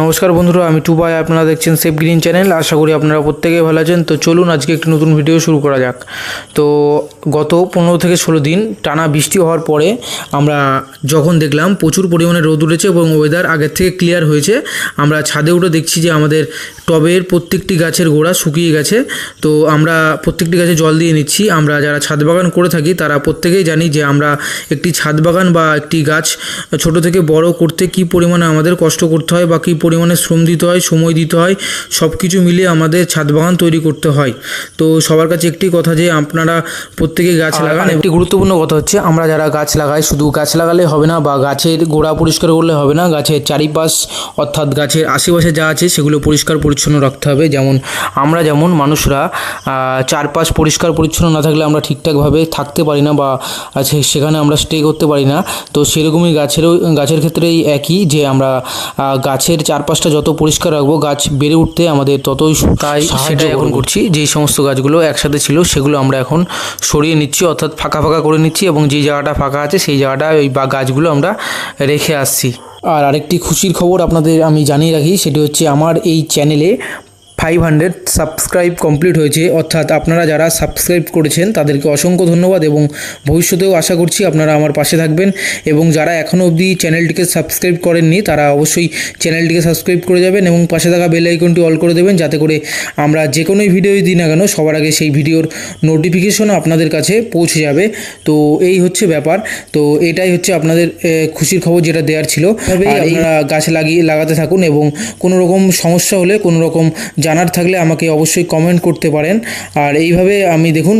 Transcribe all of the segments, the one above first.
নমস্কার বন্ধুরা, আমি টুবাই। আপনারা দেখছেন সেফ গ্রিন চ্যানেল। আশা করি আপনারা প্রত্যেকেই ভালো আছেন। তো চলুন আজকে একটি নতুন ভিডিও শুরু করা যাক। তো গত 15 থেকে 16 দিন টানা বৃষ্টি হওয়ার পরে আমরা যখন দেখলাম প্রচুর পরিমাণে রোদ উঠেছে এবং ওয়েদার আগের থেকে ক্লিয়ার হয়েছে, আমরা ছাদে উঠে দেখছি যে আমাদের টবের প্রত্যেকটি গাছের গোড়া শুকিয়ে গেছে। তো আমরা প্রত্যেকটি গাছে জল দিয়ে নিচ্ছি। আমরা যারা ছাদ বাগান করে থাকি তারা প্রত্যেকেই জানি যে আমরা একটি ছাদ বাগান বা একটি গাছ ছোট থেকে বড় করতে কী পরিমাণে আমাদের কষ্ট করতে হয় বা কী পরিমাণে শ্রম দিতে হয়, সময় দিতে হয়, সব কিছু মিলিয়ে আমাদের ছাদ বাগান তৈরি করতে হয়। তো সবার কাছে একটি কথা যে আপনারা প্রত্যেকেই গাছ লাগান। একটি গুরুত্বপূর্ণ কথা হচ্ছে, আমরা যারা গাছ লাগাই শুধু গাছ লাগালে হবে না বা গাছের গোড়া পরিষ্কার করলে হবে না, গাছের চারিপাশ অর্থাৎ গাছের আশেপাশে যা আছে সেগুলো পরিষ্কার পরিচ্ছন্ন রাখতে হবে। যেমন আমরা যেমন মানুষরা চারপাশ পরিষ্কার পরিচ্ছন্ন না থাকলে আমরা ঠিকঠাকভাবে থাকতে পারি না বা সেখানে আমরা স্টে করতে পারি না। তো সেরকমই গাছের ক্ষেত্রেই একই, যে আমরা গাছের চারপাশটা যত পরিষ্কার রাখবো গাছ বেড়ে উঠতে আমাদের ততই সেটাই এখন করছি। যেই সমস্ত গাছগুলো একসাথে ছিল সেগুলো আমরা এখন সরিয়ে নিচ্ছি, অর্থাৎ ফাঁকা ফাঁকা করে নিচ্ছি এবং যেই জায়গাটা ফাঁকা আছে সেই জায়গাটা ওই বা গাছগুলো আমরা রেখে আসছি। আর আরেকটি খুশির খবর আপনাদের আমি জানিয়ে রাখি, সেটি হচ্ছে আমার এই চ্যানেলে 500 সাবস্ক্রাইব কমপ্লিট হয়েছে। অর্থাৎ আপনারা যারা সাবস্ক্রাইব করেছেন তাদেরকে অসংখ্য ধন্যবাদ এবং ভবিষ্যতেও আশা করছি আপনারা আমার পাশে থাকবেন। এবং যারা এখনও অবধি চ্যানেলটিকে সাবস্ক্রাইব করেননি তারা অবশ্যই চ্যানেলটিকে সাবস্ক্রাইব করে যাবেন এবং পাশে থাকা বেল আইকনটি অল করে দেবেন, যাতে করে আমরা যে কোনোই ভিডিওই দিই না কেন সবার আগে সেই ভিডিওর নোটিফিকেশন আপনাদের কাছে পৌঁছে যাবে। তো এই হচ্ছে ব্যাপার। তো এটাই হচ্ছে আপনাদের খুশির খবর যেটা দেওয়ার ছিল। তবেই আপনারা গাছ লাগাতে থাকুন এবং কোনো রকম সমস্যা হলে, কোনো রকম জানার থাকলে আমাকে অবশ্যই কমেন্ট করতে পারেন। আর এইভাবে আমি দেখুন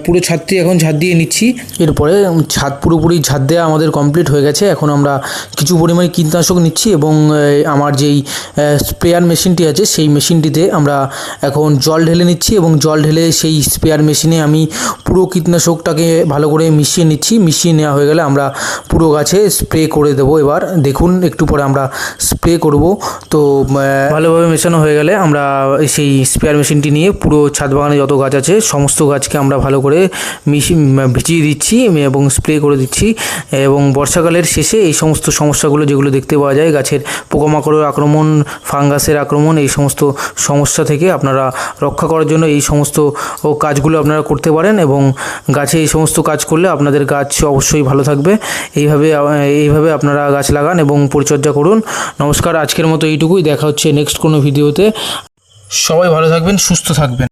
পুরো ছাদটি এখন ঝাঁট দিয়ে নিচ্ছি। এরপরে ছাদ পুরোপুরি ঝাঁট দেওয়া আমাদের কমপ্লিট হয়ে গেছে। এখন আমরা কিছু পরিমাণে কীটনাশক নিচ্ছি এবং আমার যেই স্প্রেয়ার মেশিনটি আছে সেই মেশিনটিতে আমরা এখন জল ঢেলে নিচ্ছি এবং জল ঢেলে সেই স্প্রেয়ার মেশিনে আমি পুরো কীটনাশকটাকে ভালো করে মিশিয়ে নিচ্ছি। মিশিয়ে নেওয়া হয়ে গেলে আমরা পুরো গাছে স্প্রে করে দেবো। এবার দেখুন একটু পরে আমরা স্প্রে করব। তো ভালোভাবে মেশানো হয়ে গেলে আমরা সেই স্প্রেয়ার মেশিনটি নিয়ে পুরো ছাদ বাগানে যত গাছ আছে সমস্ত গাছকে আমরা ভালো করে ভিজিয়ে দিচ্ছি এবং স্প্রে করে দিচ্ছি। এবং বর্ষাকালের শেষে এই সমস্ত সমস্যাগুলো যেগুলো দেখতে পাওয়া যায়, গাছের পোকামাকড়ের আক্রমণ, ফাঙ্গাসের আক্রমণ, এই সমস্ত সমস্যা থেকে আপনারা রক্ষা করার জন্য এই সমস্ত কাজগুলো আপনারা করতে পারেন এবং গাছে এই সমস্ত কাজ করলে আপনাদের গাছ অবশ্যই ভালো থাকবে। এইভাবে আপনারা গাছ লাগান এবং পরিচর্যা করুন। নমস্কার, আজকের মতো এইটুকুই। দেখা হচ্ছে নেক্সট কোনো ভিডিওতে। সবাই ভালো থাকবেন, সুস্থ থাকবেন।